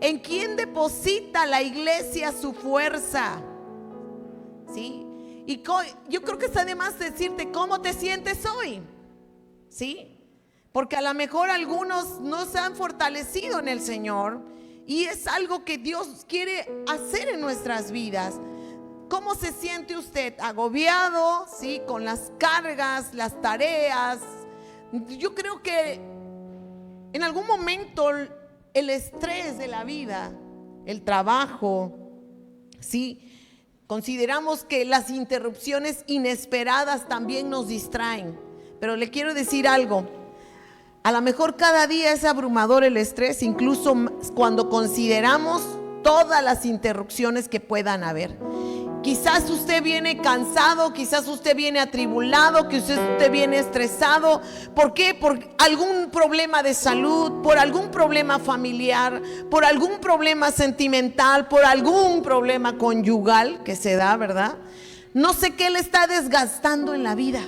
¿En quién deposita la iglesia su fuerza? ¿Sí? Y yo creo que está de más decirte cómo te sientes hoy. ¿Sí? Porque a lo mejor algunos no se han fortalecido en el Señor y es algo que Dios quiere hacer en nuestras vidas. ¿Cómo se siente usted? ¿Agobiado? ¿Sí? Con las cargas, las tareas. Yo creo que en algún momento el estrés de la vida, el trabajo, ¿sí? Consideramos que las interrupciones inesperadas también nos distraen. Pero le quiero decir algo. A lo mejor cada día es abrumador el estrés, incluso cuando consideramos todas las interrupciones que puedan haber. Quizás usted viene cansado, quizás usted viene atribulado, quizás usted viene estresado. ¿Por qué? Por algún problema de salud, por algún problema familiar, por algún problema sentimental, por algún problema conyugal que se da, ¿verdad? No sé qué le está desgastando en la vida.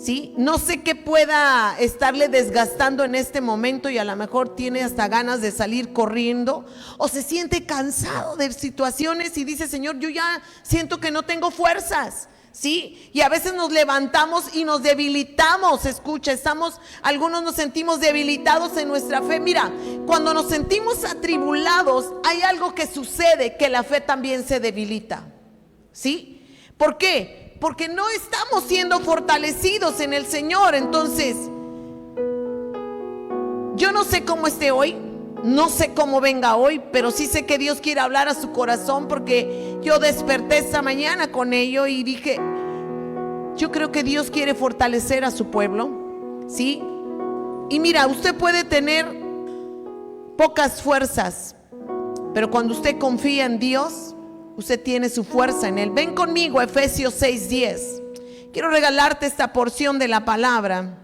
¿Sí? No sé qué pueda estarle desgastando en este momento y a lo mejor tiene hasta ganas de salir corriendo o se siente cansado de situaciones y dice: Señor, yo ya siento que no tengo fuerzas. ¿Sí? Y a veces nos levantamos y nos debilitamos. Escucha, algunos nos sentimos debilitados en nuestra fe. Mira, cuando nos sentimos atribulados, hay algo que sucede, que la fe también se debilita. ¿Sí? ¿Por qué? Porque no estamos siendo fortalecidos en el Señor. Entonces, yo no sé cómo esté hoy, no sé cómo venga hoy, pero sí sé que Dios quiere hablar a su corazón, porque yo desperté esta mañana con ello y dije: yo creo que Dios quiere fortalecer a su pueblo, ¿sí? Y mira, usted puede tener pocas fuerzas, pero cuando usted confía en Dios, usted tiene su fuerza en Él. Ven conmigo a Efesios 6:10. Quiero regalarte esta porción de la palabra.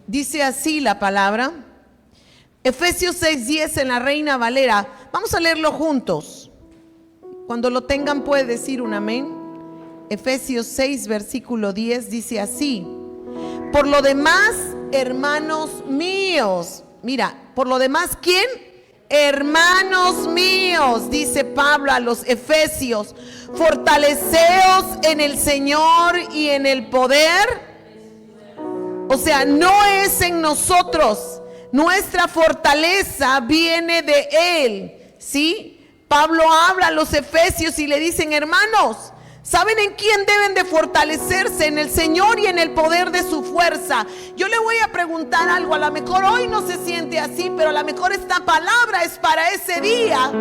Dice así la palabra. Efesios 6:10 en la Reina Valera. Vamos a leerlo juntos. Cuando lo tengan puede decir un amén. Efesios 6 versículo 10 dice así: por lo demás, hermanos míos. Mira, por lo demás, ¿quién? Hermanos míos, dice Pablo a los efesios, fortaleceos en el Señor y en el poder. O sea, no es en nosotros, nuestra fortaleza viene de Él, ¿sí? Pablo habla a los efesios y le dicen: hermanos, ¿saben en quién deben de fortalecerse? En el Señor y en el poder de su fuerza. Yo le voy a preguntar algo. A lo mejor hoy no se siente así, pero a lo mejor esta palabra es para ese día,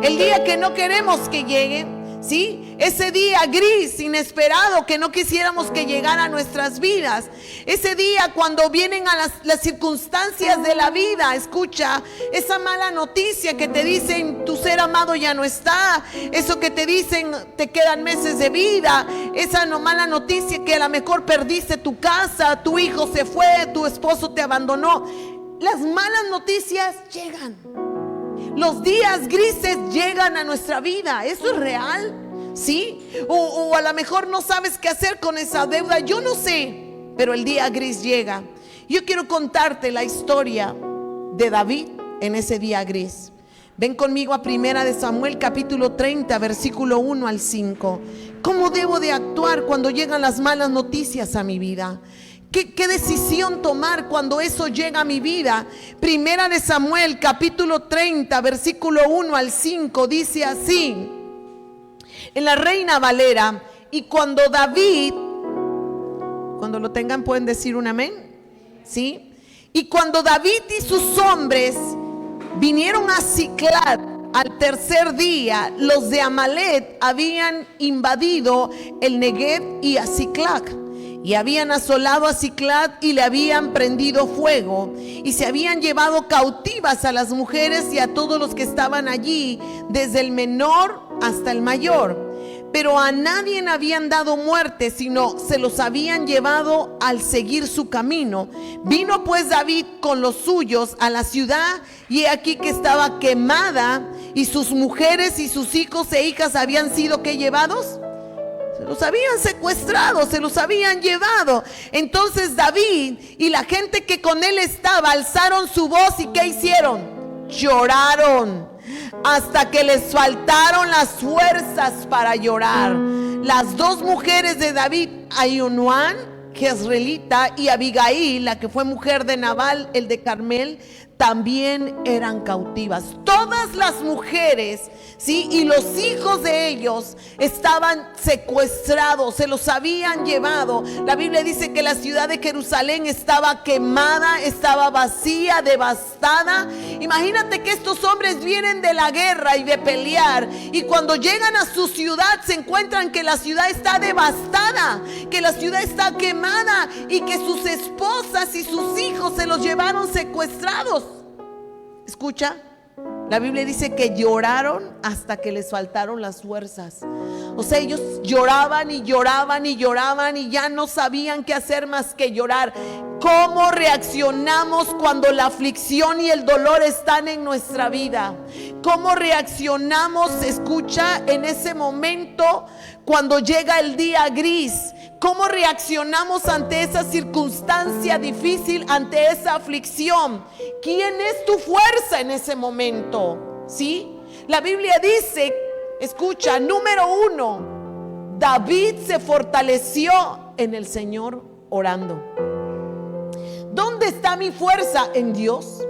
el día que no queremos que llegue, ¿sí? Ese día gris, inesperado, que no quisiéramos que llegara a nuestras vidas. Ese día cuando vienen a las circunstancias de la vida. Escucha, esa mala noticia que te dicen: tu ser amado ya no está. Eso que te dicen: te quedan meses de vida. Esa mala noticia que a lo mejor perdiste tu casa, tu hijo se fue, tu esposo te abandonó. Las malas noticias llegan. Los días grises llegan a nuestra vida. Eso es real, ¿sí? O a lo mejor no sabes qué hacer con esa deuda. Yo no sé, pero el día gris llega. Yo quiero contarte la historia de David en ese día gris. Ven conmigo a 1 Samuel capítulo 30 versículo 1 al 5. ¿Cómo debo de actuar cuando llegan las malas noticias a mi vida? ¿Qué decisión tomar cuando eso llega a mi vida? 1 Samuel capítulo 30 versículo 1 al 5 dice así en la Reina Valera: y cuando David, cuando lo tengan pueden decir un amén, ¿sí? Y cuando David y sus hombres vinieron a Siclag al tercer día, los de Amalec habían invadido el Negev y a Siclag, y habían asolado a Siclag y le habían prendido fuego, y se habían llevado cautivas a las mujeres y a todos los que estaban allí, desde el menor hasta el mayor. Pero a nadie habían dado muerte, sino se los habían llevado al seguir su camino. Vino pues David con los suyos a la ciudad, y he aquí que estaba quemada, y sus mujeres y sus hijos e hijas habían sido ¿qué? Llevados. los habían secuestrado, se los habían llevado. Entonces David y la gente que con él estaba alzaron su voz y ¿qué hicieron? Lloraron hasta que les faltaron las fuerzas para llorar. Las dos mujeres de David, Ahinoam, jezreelita, y Abigail, la que fue mujer de Nabal, el de Carmel, también eran cautivas. Todas las mujeres, ¿sí?, y los hijos de ellos estaban secuestrados, se los habían llevado. La Biblia dice que la ciudad de Jerusalén estaba quemada, estaba vacía, devastada. Imagínate que estos hombres vienen de la guerra y de pelear, y cuando llegan a su ciudad se encuentran que la ciudad está devastada, que la ciudad está quemada y que sus esposas y sus hijos se los llevaron secuestrados. Escucha, la Biblia dice que lloraron hasta que les faltaron las fuerzas. O sea, ellos lloraban y lloraban y lloraban y ya no sabían qué hacer más que llorar. ¿Cómo reaccionamos cuando la aflicción y el dolor están en nuestra vida? ¿Cómo reaccionamos, escucha, en ese momento cuando llega el día gris? ¿Cómo reaccionamos ante esa circunstancia difícil, ante esa aflicción? ¿Quién es tu fuerza en ese momento? ¿Sí? La Biblia dice, escucha, número 1, David se fortaleció en el Señor orando. ¿Dónde está mi fuerza? En Dios.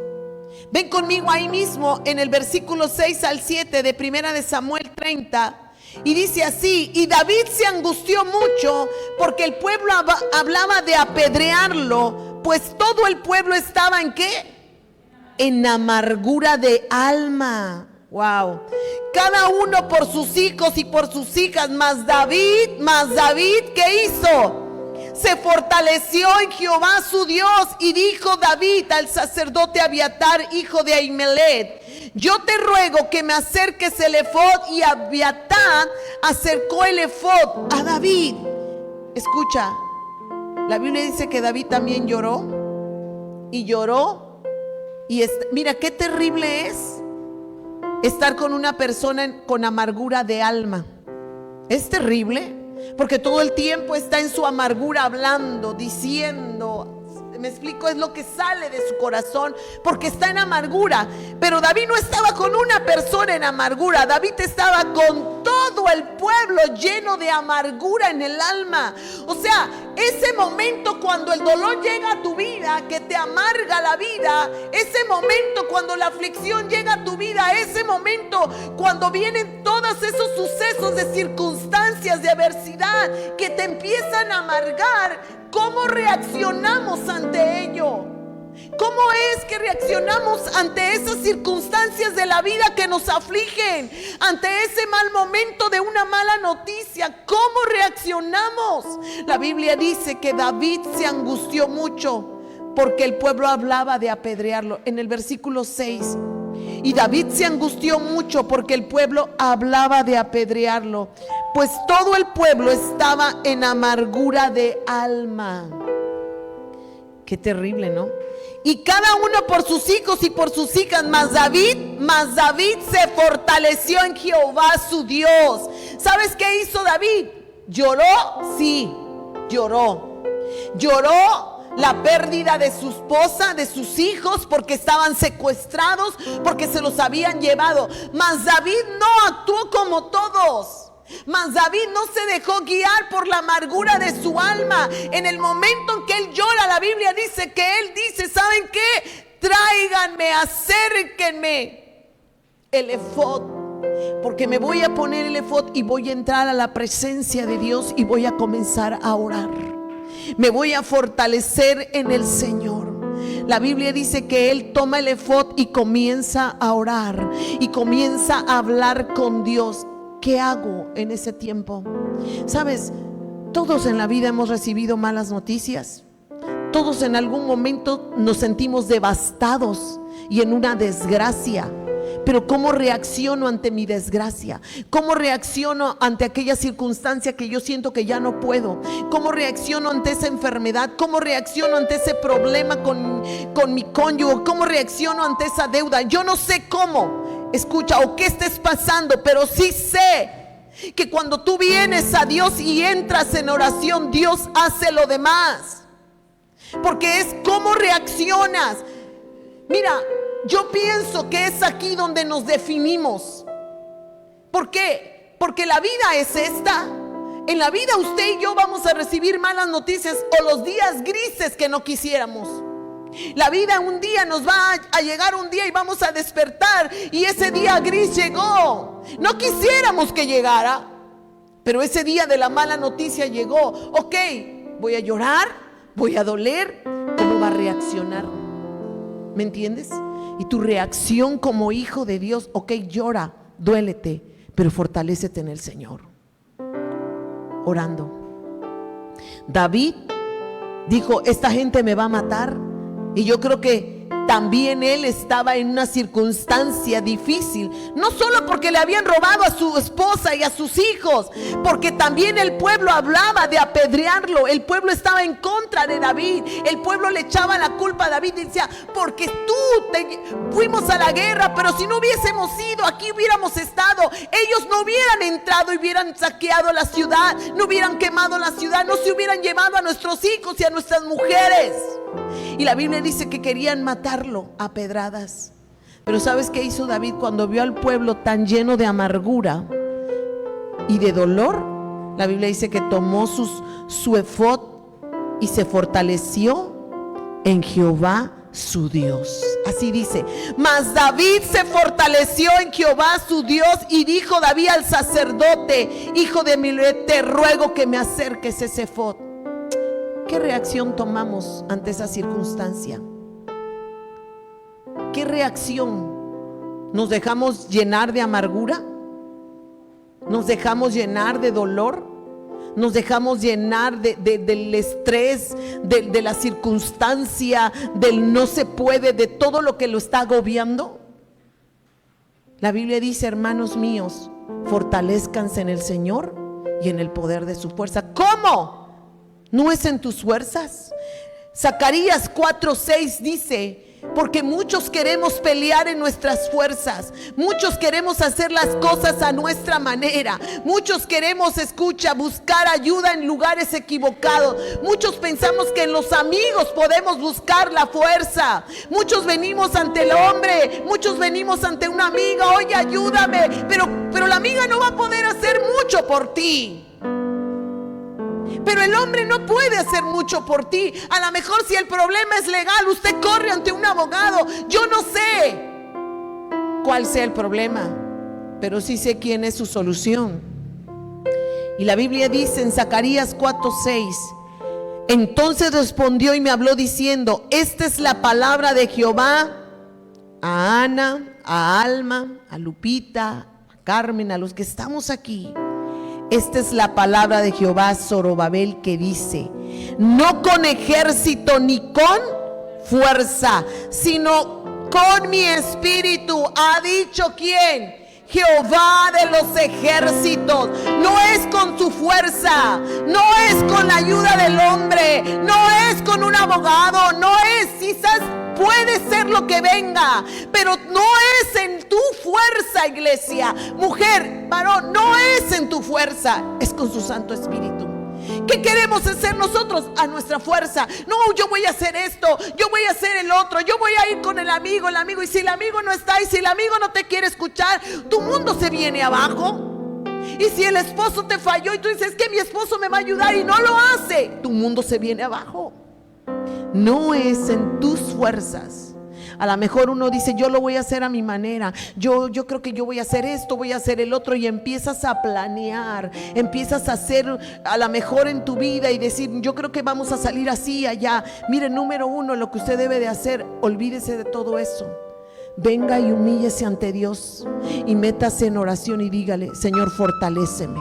Ven conmigo ahí mismo en el versículo 6 al 7 de 1 de Samuel 30. Y dice así: y David se angustió mucho porque el pueblo hablaba de apedrearlo, pues todo el pueblo estaba ¿en qué? En amargura de alma. Wow. Cada uno por sus hijos y por sus hijas, mas David, ¿qué hizo? Se fortaleció en Jehová su Dios, y dijo David al sacerdote Abiatar, hijo de Ahimelech: yo te ruego que me acerques el efod. Y Abiatar acercó el efod a David. Escucha, la Biblia dice que David también lloró y lloró. Y mira qué terrible es estar con una persona con amargura de alma. Es terrible, porque todo el tiempo está en su amargura, hablando, diciendo, me explico, es lo que sale de su corazón, porque está en amargura. Pero David no estaba con una persona en amargura, David estaba con todo el pueblo lleno de amargura en el alma. O sea, ese momento cuando el dolor llega a tu vida, que te amarga la vida, ese momento cuando la aflicción llega a tu vida, ese momento cuando vienen todos esos sucesos de circunstancias, de adversidad que te empiezan a amargar, ¿cómo reaccionamos ante ello? ¿Cómo es que reaccionamos ante esas circunstancias de la vida que nos afligen? Ante ese mal momento de una mala noticia, ¿cómo reaccionamos? La Biblia dice que David se angustió mucho porque el pueblo hablaba de apedrearlo. En el versículo 6, y David se angustió mucho porque el pueblo hablaba de apedrearlo, pues todo el pueblo estaba en amargura de alma. Qué terrible, ¿no? Y cada uno por sus hijos y por sus hijas, mas David se fortaleció en Jehová su Dios. ¿Sabes qué hizo David? ¿Lloró? Sí, lloró. Lloró la pérdida de su esposa, de sus hijos, porque estaban secuestrados, porque se los habían llevado. Mas David no actuó como todos. Mas David no se dejó guiar por la amargura de su alma. En el momento en que él llora, la Biblia dice que él dice, ¿saben qué? Tráiganme, acérquenme el efod, porque me voy a poner el efod y voy a entrar a la presencia de Dios y voy a comenzar a orar. Me voy a fortalecer en el Señor. La Biblia dice que él toma el efod y comienza a orar y comienza a hablar con Dios. ¿Qué hago en ese tiempo? Sabes, todos en la vida hemos recibido malas noticias. Todos en algún momento nos sentimos devastados y en una desgracia. Pero ¿cómo reacciono ante mi desgracia? ¿Cómo reacciono ante aquella circunstancia que yo siento que ya no puedo? ¿Cómo reacciono ante esa enfermedad? ¿Cómo reacciono ante ese problema con mi cónyuge? ¿Cómo reacciono ante esa deuda? Yo no sé cómo, escucha, o qué estés pasando, pero sí sé que cuando tú vienes a Dios y entras en oración, Dios hace lo demás. Porque es cómo reaccionas. Mira, yo pienso que es aquí donde nos definimos. ¿Por qué? Porque la vida es esta. En la vida usted y yo vamos a recibir malas noticias o los días grises que no quisiéramos. La vida un día nos va a llegar un día y vamos a despertar y ese día gris llegó. No quisiéramos que llegara, pero ese día de la mala noticia llegó. Ok, voy a llorar, voy a doler. ¿Cómo va a reaccionar? ¿Me entiendes? Y tu reacción como hijo de Dios, ok, llora, duélete, pero fortalécete en el Señor. Orando. David dijo, esta gente me va a matar. Y yo creo que también él estaba en una circunstancia difícil, no solo porque le habían robado a su esposa y a sus hijos, porque también el pueblo hablaba de apedrearlo. El pueblo estaba en contra de David. El pueblo le echaba la culpa a David y decía, porque fuimos a la guerra, pero si no hubiésemos ido, aquí hubiéramos estado. Ellos no hubieran entrado y hubieran saqueado la ciudad, no hubieran quemado la ciudad, no se hubieran llevado a nuestros hijos y a nuestras mujeres. Y la Biblia dice que querían matarlo a pedradas. Pero ¿sabes qué hizo David cuando vio al pueblo tan lleno de amargura y de dolor? La Biblia dice que tomó su efod y se fortaleció en Jehová su Dios. Así dice, mas David se fortaleció en Jehová su Dios, y dijo David al sacerdote, hijo de Milet, te ruego que me acerques ese efod. ¿Qué reacción tomamos ante esa circunstancia? ¿Qué reacción? ¿Nos dejamos llenar de amargura? ¿Nos dejamos llenar de dolor? ¿Nos dejamos llenar del estrés, de la circunstancia, del no se puede, de todo lo que lo está agobiando? La Biblia dice, hermanos míos, fortalezcanse en el Señor y en el poder de su fuerza. ¿Cómo? ¿No es en tus fuerzas? Zacarías 4:6 dice, porque muchos queremos pelear en nuestras fuerzas, muchos queremos hacer las cosas a nuestra manera, muchos queremos, buscar ayuda en lugares equivocados, muchos pensamos que en los amigos podemos buscar la fuerza, muchos venimos ante el hombre, muchos venimos ante una amiga, oye, ayúdame, pero la amiga no va a poder hacer mucho por ti. Pero el hombre no puede hacer mucho por ti. A lo mejor si el problema es legal, usted corre ante un abogado. Yo no sé cuál sea el problema, pero sí sé quién es su solución. Y la Biblia dice en Zacarías 4:6, entonces respondió y me habló diciendo, esta es la palabra de Jehová a Ana, a Alma, a Lupita, a Carmen, a los que estamos aquí. Esta es la palabra de Jehová a Zorobabel, que dice, no con ejército ni con fuerza, sino con mi espíritu, ha dicho ¿quién? Jehová de los ejércitos. No es con su fuerza, no es con la ayuda del hombre, no es con un abogado, no es, quizás puede ser lo que venga, pero no es en tu fuerza, iglesia, mujer, varón, no es en tu fuerza, es con su Santo Espíritu. ¿Qué queremos hacer nosotros? A nuestra fuerza. No, yo voy a hacer esto, yo voy a hacer el otro, yo voy a ir con el amigo, y si el amigo no está, y si el amigo no te quiere escuchar, tu mundo se viene abajo. Y si el esposo te falló y tú dices que mi esposo me va a ayudar y no lo hace, tu mundo se viene abajo. No es en tus fuerzas. A lo mejor uno dice, yo lo voy a hacer a mi manera, yo creo que yo voy a hacer esto, voy a hacer el otro, y empiezas a planear, empiezas a hacer a lo mejor en tu vida y decir, yo creo que vamos a salir así, allá. Mire, número uno, lo que usted debe de hacer, olvídese de todo eso. Venga y humíllese ante Dios y métase en oración y dígale, Señor, fortaléceme.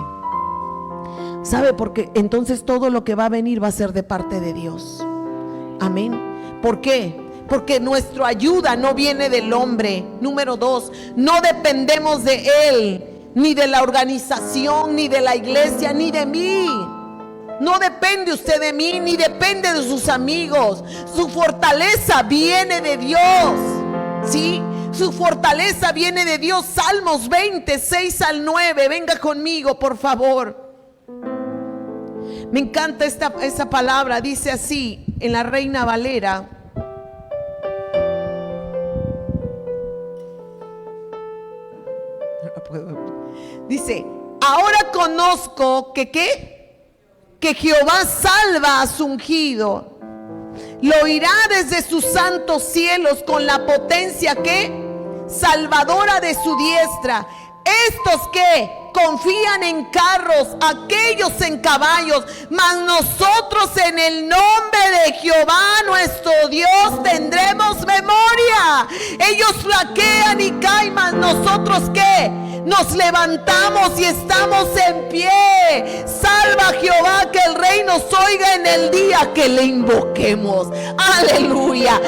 ¿Sabe? Porque entonces todo lo que va a venir va a ser de parte de Dios. Amén. ¿Por qué? Porque nuestra ayuda no viene del hombre. Número 2, no dependemos de él, ni de la organización, ni de la iglesia, ni de mí. No depende usted de mí, ni depende de sus amigos. Su fortaleza viene de Dios. ¿Sí? Su fortaleza viene de Dios. Salmos 20, 6 al 9. Venga conmigo, por favor. Me encanta esa palabra. Dice así en la Reina Valera. Dice: ahora conozco que Jehová salva a su ungido. Lo oirá desde sus santos cielos con la potencia salvadora de su diestra. Estos que confían en carros, aquellos en caballos, mas nosotros en el nombre de Jehová nuestro Dios tendremos memoria. Ellos flaquean y caen, mas nosotros nos levantamos y estamos en pie. Salva Jehová, que el rey nos oiga en el día que le invoquemos. Aleluya.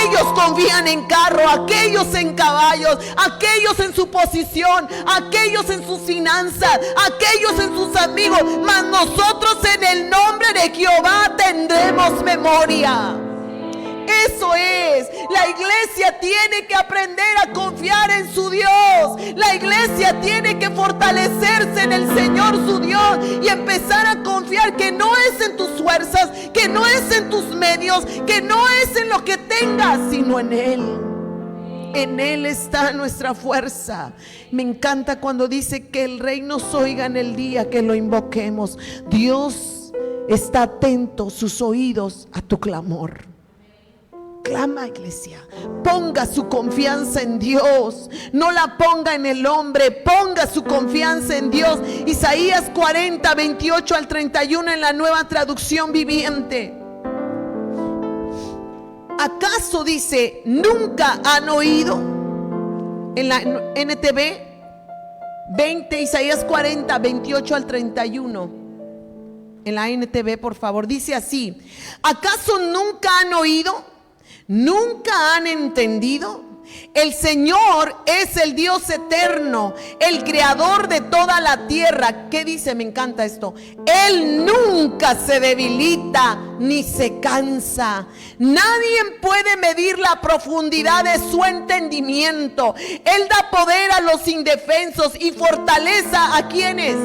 Ellos confían en carro, aquellos en caballos, aquellos en su posición, aquellos en sus finanzas, aquellos en sus amigos, mas nosotros en el nombre de Jehová tendremos memoria. Eso es, la iglesia tiene que aprender a confiar en su Dios. La iglesia tiene que fortalecerse en el Señor su Dios y empezar a confiar que no es en tus fuerzas, que no es en tus medios, que no es en lo que tengas, sino en Él. En Él está nuestra fuerza. Me encanta cuando dice que el rey nos oiga en el día que lo invoquemos. Dios está atento sus oídos a tu clamor. Clama, iglesia, ponga su confianza en Dios, no la ponga en el hombre, ponga su confianza en Dios. Isaías 40, 28 al 31 en la Nueva Traducción Viviente. ¿Acaso dice, nunca han oído? En la NTV 20, Isaías 40, 28 al 31. En la NTV, por favor, dice así: ¿acaso nunca han oído? ¿Nunca han entendido? El Señor es el Dios eterno, el creador de toda la tierra. ¿Qué dice? Me encanta esto. Él nunca se debilita ni se cansa. Nadie puede medir la profundidad de su entendimiento. Él da poder a los indefensos y fortaleza a quienes,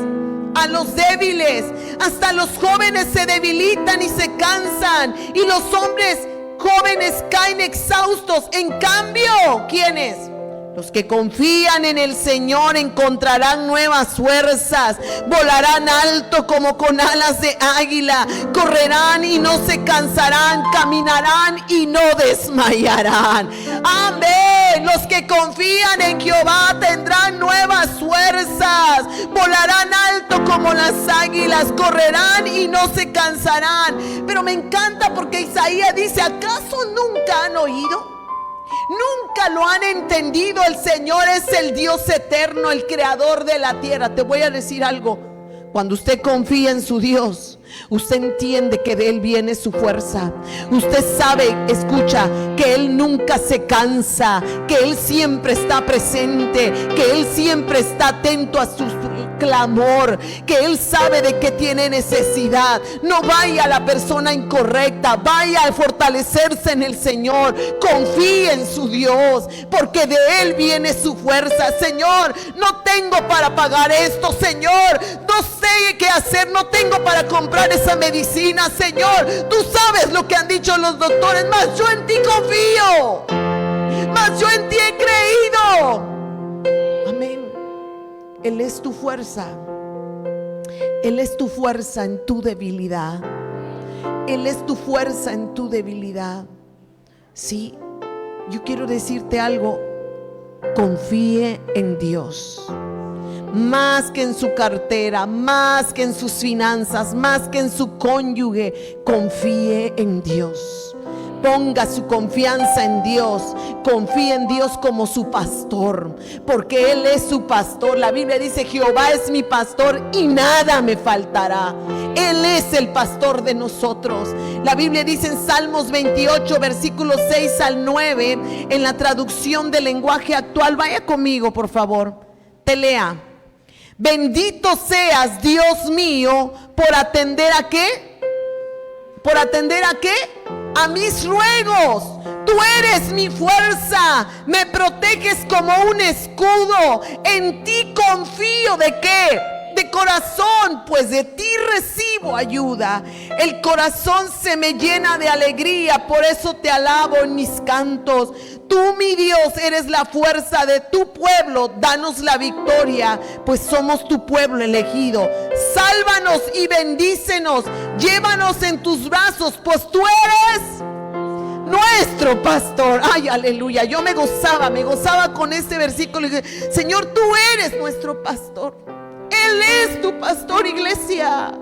a los débiles. Hasta los jóvenes se debilitan y se cansan, y los hombres jóvenes caen exhaustos. En cambio, ¿quiénes? Los que confían en el Señor encontrarán nuevas fuerzas, volarán alto como con alas de águila, correrán y no se cansarán, caminarán y no desmayarán. Amén. Los que confían en Jehová tendrán nuevas fuerzas, volarán alto como las águilas, correrán y no se cansarán. Pero me encanta porque Isaías dice: ¿acaso nunca han oído? Nunca lo han entendido. El Señor es el Dios eterno, el creador de la tierra. Te voy a decir algo: cuando usted confía en su Dios, usted entiende que de Él viene su fuerza. Usted sabe, escucha, que Él nunca se cansa, que Él siempre está presente, que Él siempre está atento a su clamor, que Él sabe de qué tiene necesidad. No vaya a la persona incorrecta, vaya a fortalecerse en el Señor. Confíe en su Dios, porque de Él viene su fuerza. Señor, no tengo para pagar esto. Señor, no sé qué hacer, no tengo para comprar esa medicina. Señor, tú sabes lo que han dicho los doctores, mas yo en ti confío, mas yo en ti he creído. Amén. Él es tu fuerza. Él es tu fuerza en tu debilidad. Él es tu fuerza en tu debilidad. Sí, yo quiero decirte algo: confíe en Dios. Más que en su cartera, más que en sus finanzas, más que en su cónyuge, confíe en Dios. Ponga su confianza en Dios. Confíe en Dios como su pastor, porque Él es su pastor. La Biblia dice: Jehová es mi pastor y nada me faltará. Él es el pastor de nosotros. La Biblia dice en Salmos 28, versículos 6 al 9, en la traducción del lenguaje actual. Vaya conmigo, por favor. Te lea: bendito seas, Dios mío, por atender a ¿qué? ¿Por atender a qué? A mis ruegos. Tú Tú eres mi fuerza, me proteges como un escudo. En ti confío. ¿De qué? De corazón, pues de ti recibo ayuda. El corazón se me llena de alegría, por eso te alabo en mis cantos. Tú, mi Dios, eres la fuerza de tu pueblo. Danos la victoria, pues somos tu pueblo elegido. Sálvanos y bendícenos. Llévanos en tus brazos, pues tú eres nuestro pastor. Ay, aleluya. Yo me gozaba con este versículo. Y dije, Señor, tú eres nuestro pastor. Él es tu pastor, iglesia.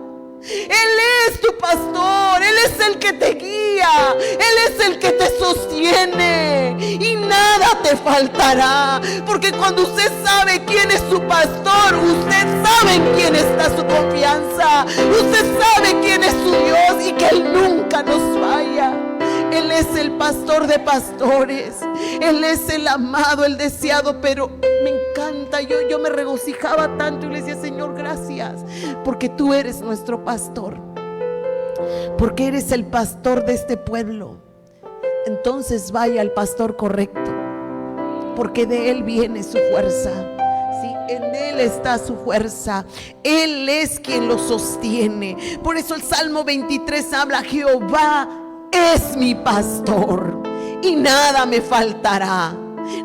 Él es tu pastor. Él es el que te guía. Él es el que te sostiene. Y nada te faltará. Porque cuando usted sabe quién es su pastor, usted sabe en quién está su confianza. Usted sabe quién es su Dios y que Él nunca nos falla. Él es el pastor de pastores. Él es el amado, el deseado. Pero me encanta, yo me regocijaba tanto y le decía, Señor, gracias, porque tú eres nuestro pastor, porque eres el pastor de este pueblo. Entonces vaya al pastor correcto, porque de él viene su fuerza. Sí, en él está su fuerza. Él es quien lo sostiene. Por eso el Salmo 23 habla: Jehová es mi pastor y nada me faltará.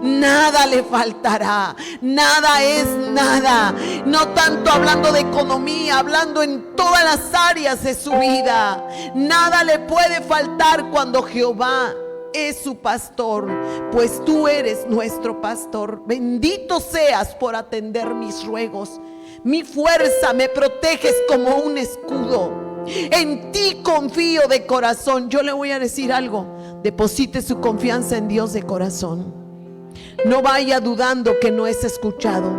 Nada le faltará. Nada es nada. No tanto hablando de economía, hablando en todas las áreas de su vida. Nada le puede faltar cuando Jehová es su pastor, pues tú eres nuestro pastor. Bendito seas por atender mis ruegos. Mi fuerza, me proteges como un escudo. En ti confío de corazón. Yo le voy a decir algo: deposite su confianza en Dios de corazón. No vaya dudando que no es escuchado.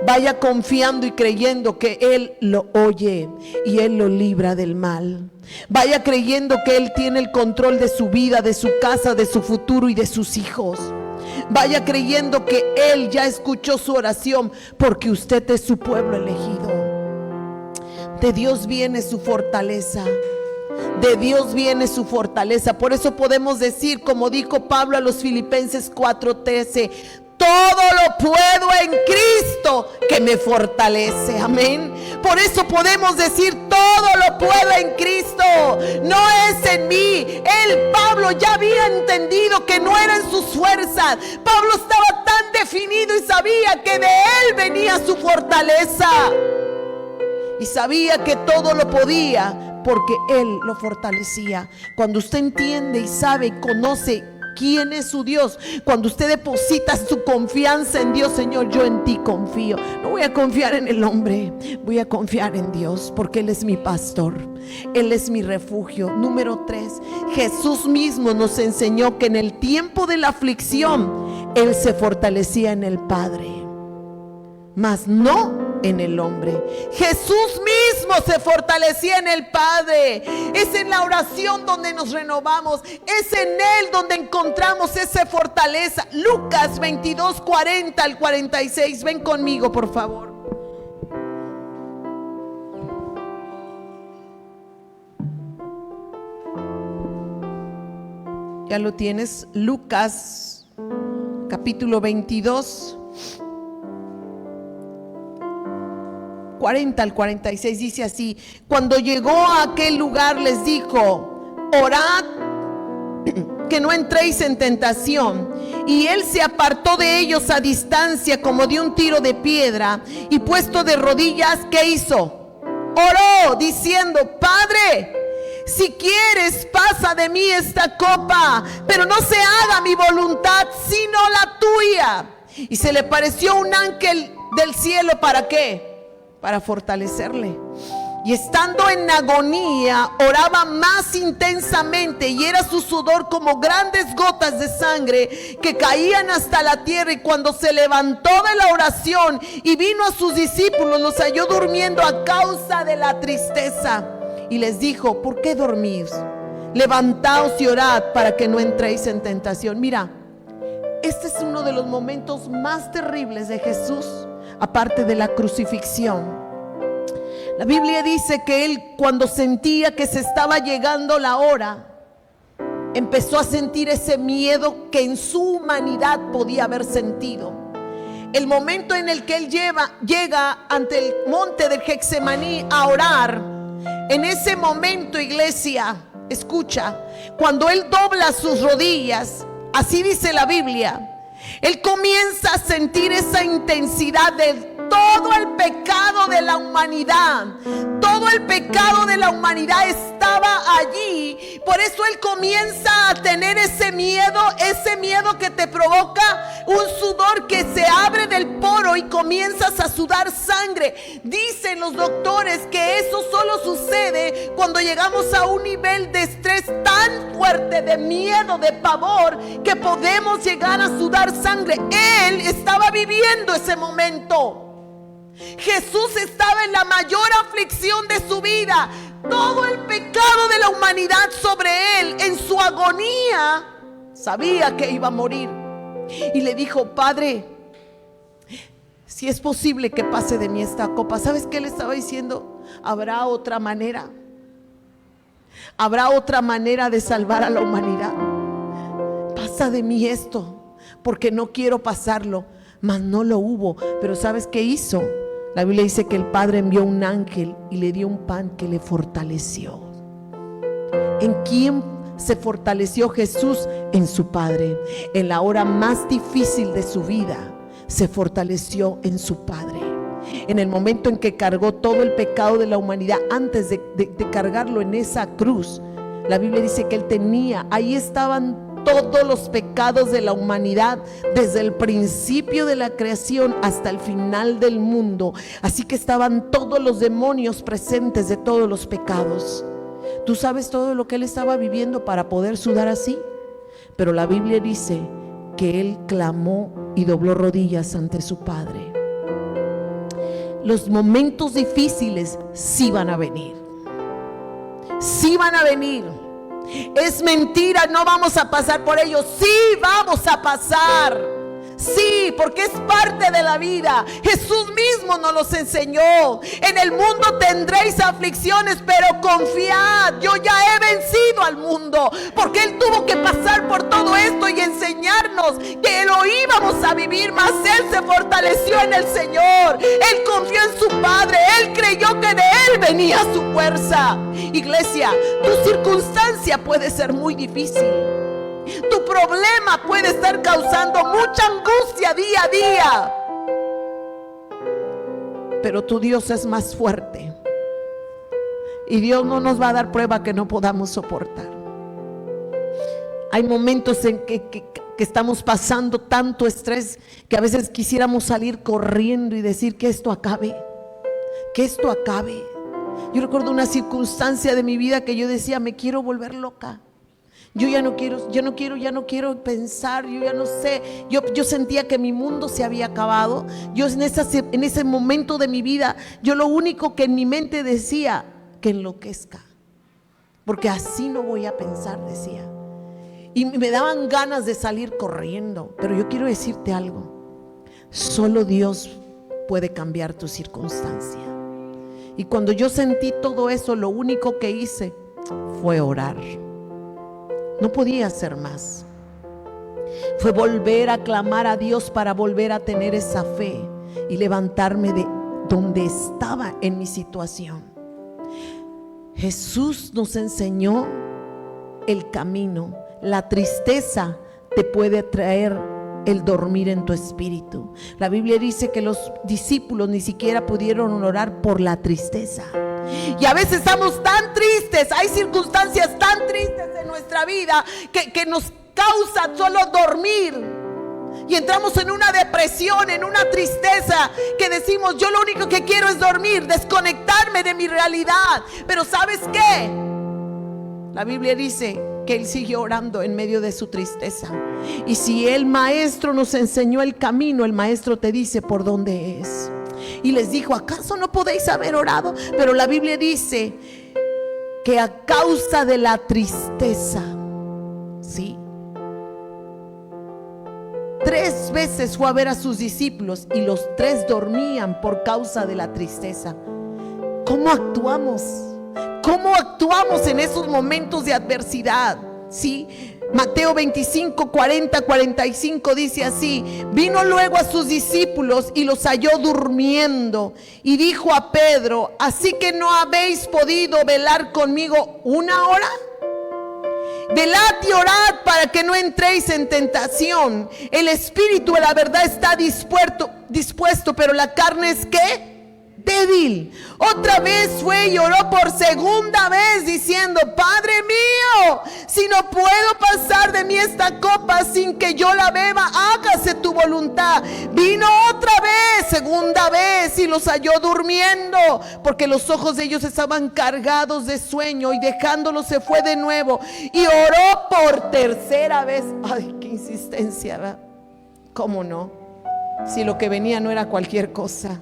Vaya confiando y creyendo que Él lo oye y Él lo libra del mal. Vaya creyendo que Él tiene el control de su vida, de su casa, de su futuro y de sus hijos. Vaya creyendo que Él ya escuchó su oración, porque usted es su pueblo elegido. De Dios viene su fortaleza. De Dios viene su fortaleza. Por eso podemos decir, como dijo Pablo a los Filipenses 4:13: todo lo puedo en Cristo que me fortalece. Amén. Por eso podemos decir: todo lo puedo en Cristo. No es en mí. Pablo ya había entendido que no eran sus fuerzas. Pablo estaba tan definido y sabía que de él venía su fortaleza. Y sabía que todo lo podía porque Él lo fortalecía. Cuando usted entiende y sabe y conoce quién es su Dios, cuando usted deposita su confianza en Dios: Señor, yo en ti confío. No voy a confiar en el hombre, voy a confiar en Dios, porque Él es mi pastor. Él es mi refugio. Número 3, Jesús mismo nos enseñó que en el tiempo de la aflicción Él se fortalecía en el Padre, mas no en el hombre. Jesús mismo se fortalecía en el Padre. Es en la oración donde nos renovamos. Es en Él donde encontramos esa fortaleza. Lucas 22, 40 al 46. Ven conmigo, por favor. ¿Ya lo tienes? Lucas capítulo 22, 40 al 46, dice así: cuando llegó a aquel lugar les dijo: orad que no entréis en tentación. Y él se apartó de ellos a distancia como de un tiro de piedra, y puesto de rodillas, ¿qué hizo? Oró diciendo: Padre, si quieres, pasa de mí esta copa, pero no se haga mi voluntad sino la tuya. Y se le pareció un ángel del cielo. ¿Para qué? Para fortalecerle. Y estando en agonía, oraba más intensamente, y era su sudor como grandes gotas de sangre que caían hasta la tierra. Y cuando se levantó de la oración y vino a sus discípulos, los halló durmiendo a causa de la tristeza. Y les dijo: ¿por qué dormís? Levantaos y orad para que no entréis en tentación. Mira, este es uno de los momentos más terribles de Jesús, aparte de la crucifixión. La Biblia dice que Él, cuando sentía que se estaba llegando la hora, empezó a sentir ese miedo que en su humanidad podía haber sentido. El momento en el que él llega ante el monte del Getsemaní a orar, en ese momento, iglesia, escucha, cuando él dobla sus rodillas, así dice la Biblia, él comienza a sentir esa intensidad de todo el pecado de la humanidad. Todo el pecado de la humanidad estaba allí. Por eso él comienza a tener ese miedo que te provoca un sudor que se abre del poro y comienzas a sudar sangre. Dicen los doctores que eso solo sucede cuando llegamos a un nivel de estrés tan fuerte, de miedo, de pavor, que podemos llegar a sudar sangre. Él estaba viviendo ese momento. Jesús estaba en la mayor aflicción de su vida. Todo el pecado de la humanidad sobre él. En su agonía sabía que iba a morir. Y le dijo: Padre, si es posible que pase de mí esta copa. ¿Sabes qué le estaba diciendo? Habrá otra manera. Habrá otra manera de salvar a la humanidad. Pasa de mí esto, porque no quiero pasarlo. Mas no lo hubo. Pero ¿sabes qué hizo? La Biblia dice que el Padre envió un ángel y le dio un pan que le fortaleció. ¿En quién se fortaleció Jesús? En su Padre. En la hora más difícil de su vida, se fortaleció en su Padre. En el momento en que cargó todo el pecado de la humanidad, antes de cargarlo en esa cruz, la Biblia dice que él tenía, ahí estaban todos los pecados de la humanidad, desde el principio de la creación hasta el final del mundo. Así que estaban todos los demonios presentes de todos los pecados. ¿Tú sabes todo lo que él estaba viviendo para poder sudar así? Pero la Biblia dice que él clamó y dobló rodillas ante su Padre. Los momentos difíciles sí van a venir. Sí van a venir. Es mentira, no vamos a pasar por ello. Sí vamos a pasar. Sí, porque es parte de la vida. Jesús mismo nos los enseñó. En el mundo tendréis aflicciones, pero confiad, yo ya he vencido al mundo. Porque Él tuvo que pasar por todo esto y enseñarnos que lo íbamos a vivir. Mas Él se fortaleció en el Señor. Él confió en su Padre. Él creyó que de Él venía su fuerza. Iglesia, tu circunstancia puede ser muy difícil. Tu problema puede estar causando mucha angustia día a día. Pero tu Dios es más fuerte. Y Dios no nos va a dar prueba que no podamos soportar. Hay momentos en que estamos pasando tanto estrés que a veces quisiéramos salir corriendo y decir que esto acabe. Que esto acabe. Yo recuerdo una circunstancia de mi vida que yo decía: me quiero volver loca. Yo ya no quiero pensar, yo ya no sé. Yo sentía que mi mundo se había acabado. Yo en ese momento de mi vida, yo lo único que en mi mente decía: que enloquezca, porque así no voy a pensar, decía. Y me daban ganas de salir corriendo. Pero yo quiero decirte algo: solo Dios puede cambiar tu circunstancia. Y cuando yo sentí todo eso, lo único que hice fue orar. No podía hacer más. Fue volver a clamar a Dios para volver a tener esa fe y levantarme de donde estaba en mi situación. Jesús nos enseñó el camino. La tristeza te puede traer el dormir en tu espíritu. La Biblia dice que los discípulos ni siquiera pudieron orar por la tristeza. Y a veces estamos tan tristes, hay circunstancias tan tristes en nuestra vida que nos causa solo dormir. Y entramos en una depresión, en una tristeza, que decimos: yo lo único que quiero es dormir, desconectarme de mi realidad. Pero ¿sabes qué? La Biblia dice que él siguió orando en medio de su tristeza. Y si el maestro nos enseñó el camino, el maestro te dice por dónde es. Y les dijo: ¿acaso no podéis haber orado? Pero la Biblia dice que a causa de la tristeza, ¿sí? 3 veces fue a ver a sus discípulos y los 3 dormían por causa de la tristeza. ¿Cómo actuamos? ¿Cómo actuamos en esos momentos de adversidad? ¿sí? Mateo 25, 40, 45 dice así: vino luego a sus discípulos y los halló durmiendo, y dijo a Pedro: ¿así que no habéis podido velar conmigo una hora? Velad y orad para que no entréis en tentación. El espíritu de la verdad está dispuesto, pero la carne es ¿qué? Débil. Otra vez fue y oró por segunda vez diciendo: Padre mío, si no puedo pasar de mí esta copa sin que yo la beba, hágase tu voluntad. Vino otra vez, segunda vez, y los halló durmiendo, porque los ojos de ellos estaban cargados de sueño, y dejándolos se fue de nuevo y oró por tercera vez. Ay, qué insistencia, ¿verdad? ¿Cómo no? Si lo que venía no era cualquier cosa.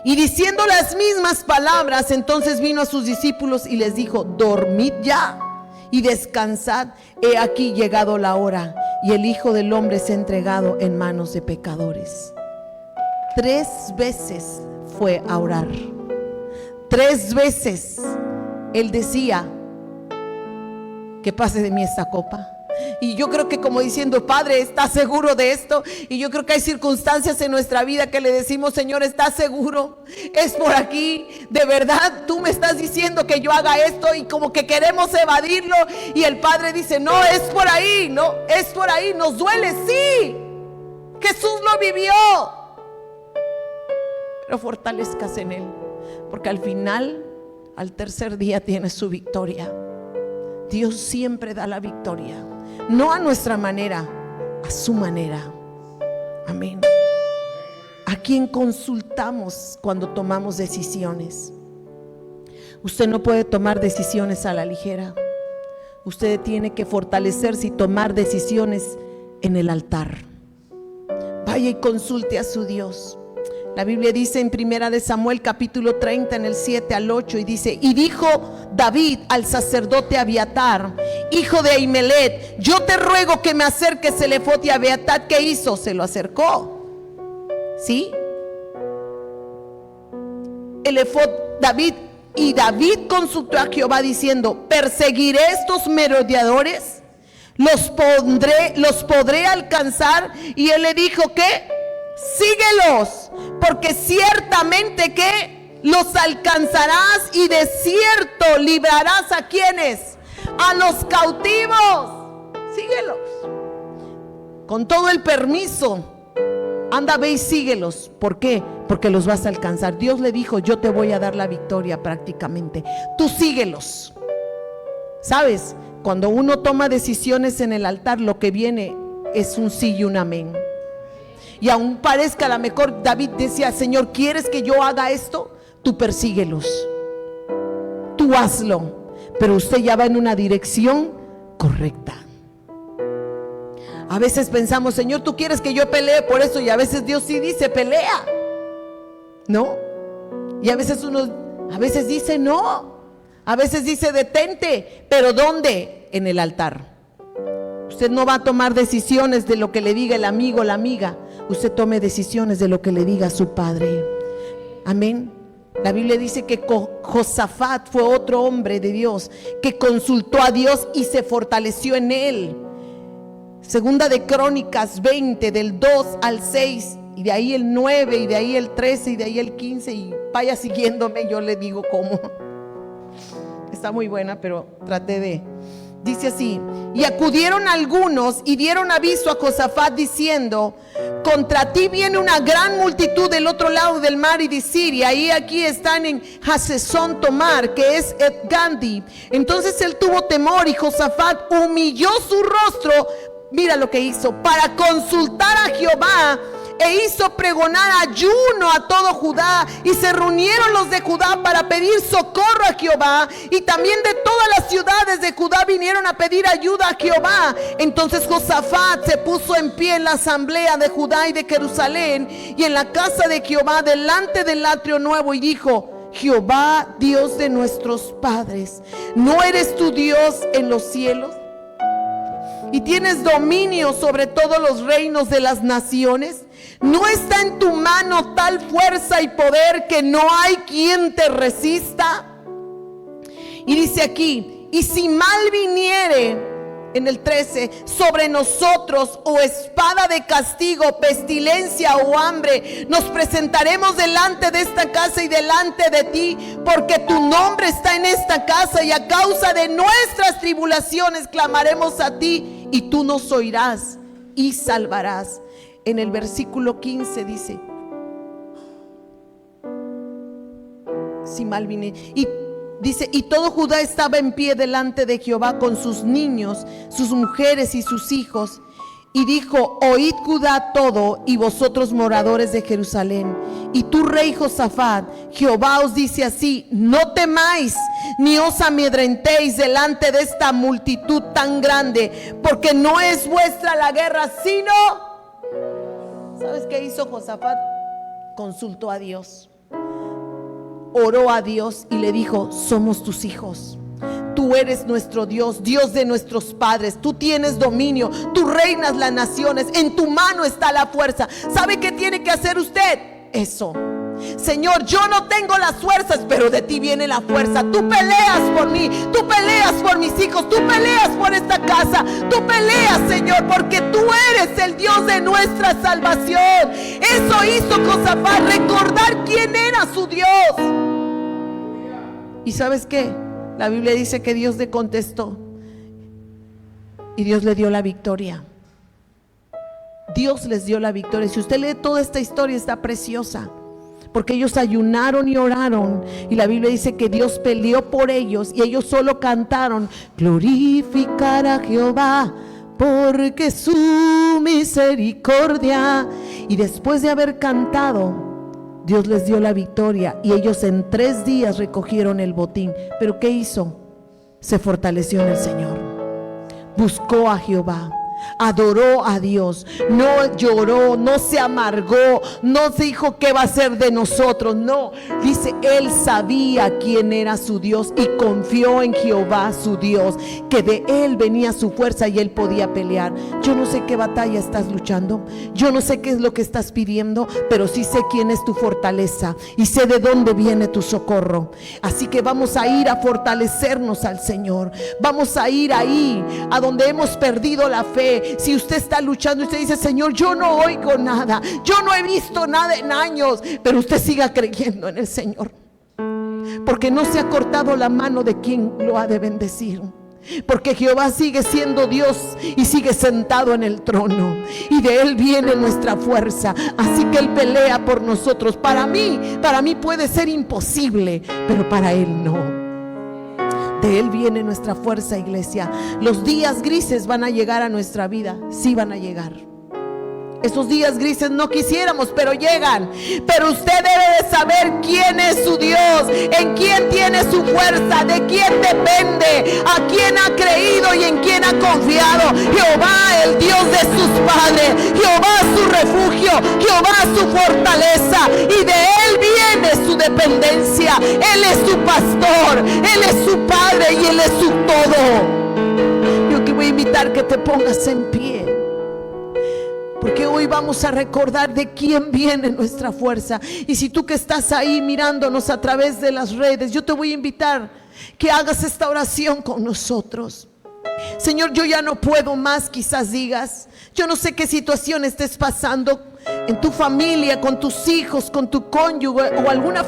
Y diciendo las mismas palabras, entonces vino a sus discípulos y les dijo: dormid ya y descansad. He aquí llegado la hora, y el Hijo del Hombre es entregado en manos de pecadores. 3 veces fue a orar. 3 veces él decía: que pase de mí esta copa. Y yo creo que como diciendo: Padre, ¿estás seguro de esto? Y yo creo que hay circunstancias en nuestra vida que le decimos: Señor, ¿estás seguro? ¿Es por aquí? ¿De verdad tú me estás diciendo que yo haga esto? Y como que queremos evadirlo, y el Padre dice: no, es por ahí, no, es por ahí. Nos duele, sí. Jesús lo vivió, pero fortalezcas en Él, porque al final, al tercer día, tiene su victoria. Dios siempre da la victoria, no a nuestra manera, a su manera. Amén. ¿A quién consultamos cuando tomamos decisiones? Usted no puede tomar decisiones a la ligera. Usted tiene que fortalecerse y tomar decisiones en el altar. Vaya y consulte a su Dios. La Biblia dice en Primera de Samuel capítulo 30 en el 7 al 8, y dice: y dijo David al sacerdote Abiatar, hijo de Ahimelech: yo te ruego que me acerques el efod. Y Abiatar, ¿qué hizo? Se lo acercó. ¿Sí? El efod David. Y David consultó a Jehová diciendo: ¿perseguiré estos merodeadores? ¿Los podré alcanzar? Y él le dijo: ¿qué? Síguelos, porque ciertamente que los alcanzarás, y de cierto librarás a quienes, a los cautivos. Síguelos con todo el permiso. Anda, ve y síguelos. ¿Por qué? Porque los vas a alcanzar. Dios le dijo: yo te voy a dar la victoria prácticamente. Tú síguelos. ¿Sabes? Cuando uno toma decisiones en el altar, lo que viene es un sí y un amén. Y aún parezca, a lo mejor David decía: Señor, ¿quieres que yo haga esto? Tú persíguelos, tú hazlo, pero usted ya va en una dirección correcta. A veces pensamos: Señor, ¿tú quieres que yo pelee por eso? Y a veces Dios sí dice: pelea, ¿no? Y a veces dice no, a veces dice: detente. ¿Pero dónde? En el altar. Usted no va a tomar decisiones de lo que le diga el amigo o la amiga. Usted tome decisiones de lo que le diga su Padre. Amén. La Biblia dice que Josafat fue otro hombre de Dios que consultó a Dios y se fortaleció en él. Segunda de Crónicas 20, del 2 al 6, y de ahí el 9, y de ahí el 13, y de ahí el 15, y vaya siguiéndome, yo le digo cómo. Está muy buena, pero traté de... Dice así: y acudieron algunos y dieron aviso a Josafat diciendo: contra ti viene una gran multitud del otro lado del mar y de Siria, y aquí están en Hasezón Tomar, que es Gadi. Entonces él tuvo temor, y Josafat humilló su rostro. Mira lo que hizo: para consultar a Jehová, e hizo pregonar ayuno a todo Judá, y se reunieron los de Judá para pedir socorro a Jehová, y también de todas las ciudades de Judá vinieron a pedir ayuda a Jehová. Entonces Josafat se puso en pie en la asamblea de Judá y de Jerusalén, y en la casa de Jehová delante del atrio nuevo, y dijo: Jehová, Dios de nuestros padres, ¿no eres tu Dios en los cielos? Y tienes dominio sobre todos los reinos de las naciones. ¿No está en tu mano tal fuerza y poder que no hay quien te resista? Y dice aquí: y si mal viniere llegare en el 13 sobre nosotros o espada de castigo, pestilencia o hambre, nos presentaremos delante de esta casa y delante de ti, porque tu nombre está en esta casa, y a causa de nuestras tribulaciones clamaremos a ti y tú nos oirás y salvarás. En el versículo 15 dice, si mal vine, y dice, y todo Judá estaba en pie delante de Jehová con sus niños, sus mujeres y sus hijos. Y dijo, oíd Judá todo, y vosotros moradores de Jerusalén, y tú rey Josafat, Jehová os dice así, no temáis, ni os amedrentéis delante de esta multitud tan grande, porque no es vuestra la guerra, sino... ¿Sabes qué hizo Josafat? Consultó a Dios. Oró a Dios y le dijo, somos tus hijos, tú eres nuestro Dios, Dios de nuestros padres, tú tienes dominio, tú reinas las naciones, en tu mano está la fuerza. ¿Sabe qué tiene que hacer usted? Eso. Señor, yo no tengo las fuerzas, pero de ti viene la fuerza. Tú peleas por mí, tú peleas por mis hijos, tú peleas por esta casa, tú peleas, Señor, porque tú eres el Dios de nuestra salvación. Eso hizo Josafat, recordar quién era su Dios. ¿Y sabes qué? La Biblia dice que Dios le contestó y Dios le dio la victoria. Dios les dio la victoria. Si usted lee toda esta historia, está preciosa, porque ellos ayunaron y oraron, y la Biblia dice que Dios peleó por ellos, y ellos solo cantaron, glorificar a Jehová, porque su misericordia. Y después de haber cantado, Dios les dio la victoria, y ellos en 3 días recogieron el botín. Pero ¿qué hizo? Se fortaleció en el Señor, buscó a Jehová, adoró a Dios, no lloró, no se amargó, no dijo qué va a ser de nosotros. No, dice, él sabía quién era su Dios y confió en Jehová su Dios, que de él venía su fuerza y él podía pelear. Yo no sé qué batalla estás luchando, yo no sé qué es lo que estás pidiendo, pero sí sé quién es tu fortaleza y sé de dónde viene tu socorro. Así que vamos a ir a fortalecernos al Señor, vamos a ir ahí a donde hemos perdido la fe. Si usted está luchando y usted dice, Señor, yo no oigo nada, yo no he visto nada en años, pero usted siga creyendo en el Señor, porque no se ha cortado la mano de quien lo ha de bendecir, porque Jehová sigue siendo Dios y sigue sentado en el trono, y de él viene nuestra fuerza. Así que él pelea por nosotros. Para mí puede ser imposible, pero para él no. De él viene nuestra fuerza, iglesia. Los días grises van a llegar a nuestra vida, sí van a llegar. Esos días grises no quisiéramos, pero llegan. Pero usted debe de saber quién es su Dios, en quién tiene su fuerza, de quién depende, a quién ha creído y en quién ha confiado. Jehová, el Dios de sus padres, Jehová su refugio, Jehová su fortaleza, y de él viene su dependencia. Él es su pastor, él es su padre y él es su todo. Yo te voy a invitar que te pongas en pie, porque hoy vamos a recordar de quién viene nuestra fuerza. Y si tú que estás ahí mirándonos a través de las redes, yo te voy a invitar que hagas esta oración con nosotros. Señor, yo ya no puedo más, quizás digas. Yo no sé qué situación estés pasando en tu familia, con tus hijos, con tu cónyuge, o alguna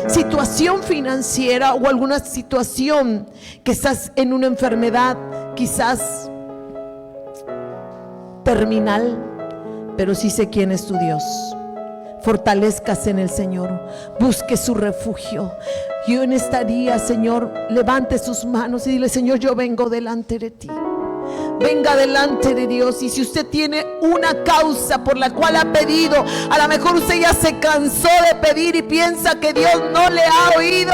situación financiera, o alguna situación que estás en una enfermedad, quizás terminal. Pero sí sé quién es tu Dios. Fortalezcase en el Señor, busque su refugio. Yo en esta día, Señor, levante sus manos y dile, Señor, yo vengo delante de ti. Venga delante de Dios. Y si usted tiene una causa por la cual ha pedido, a lo mejor usted ya se cansó de pedir y piensa que Dios no le ha oído.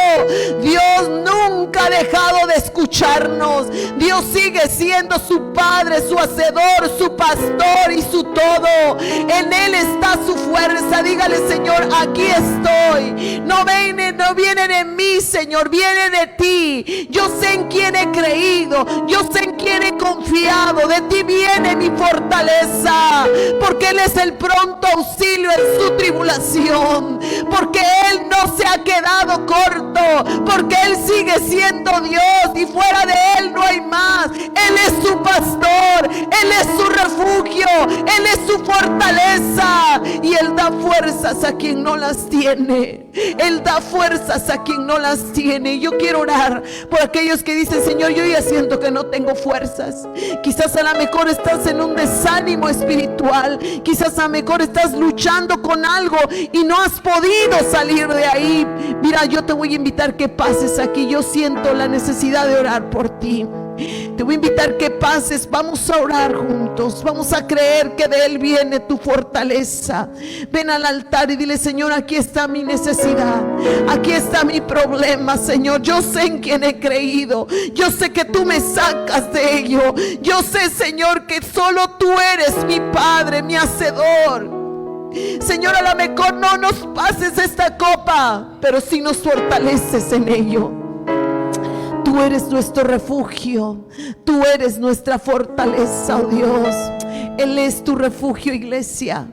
Dios nunca ha dejado de escucharnos. Dios sigue siendo su Padre, su hacedor, su pastor y su todo. En él está su fuerza. Dígale, Señor, aquí estoy. No viene de mí, Señor, viene de ti. Yo sé en quién he creído, yo sé en quién he confiado. De ti viene mi fortaleza, porque él es el pronto auxilio en su tribulación, porque él no se ha quedado corto, porque él sigue siendo Dios y fuera de él no hay más. Él es tu fortaleza. Y Él da fuerzas a quien no las tiene. Él da fuerzas a quien no las tiene. Yo quiero orar por aquellos que dicen: Señor, yo ya siento que no tengo fuerzas. Quizás a lo mejor estás en un desánimo espiritual. Quizás a lo mejor estás luchando con algo y no has podido salir de ahí. Mira, yo te voy a invitar que pases aquí. Yo siento la necesidad de orar por ti. Te voy a invitar que pases. Vamos a orar juntos. Vamos a creer que de Él viene tu fortaleza. Ven al altar y dile: Señor, aquí está mi necesidad. Aquí está mi problema, Señor. Yo sé en quién he creído. Yo sé que tú me sacas de ello. Yo sé, Señor, que solo tú eres mi Padre, mi Hacedor. Señor, a lo mejor no nos pases esta copa, pero sí nos fortaleces en ello. Tú eres nuestro refugio. Tú eres nuestra fortaleza, oh Dios. Él es tu refugio, iglesia.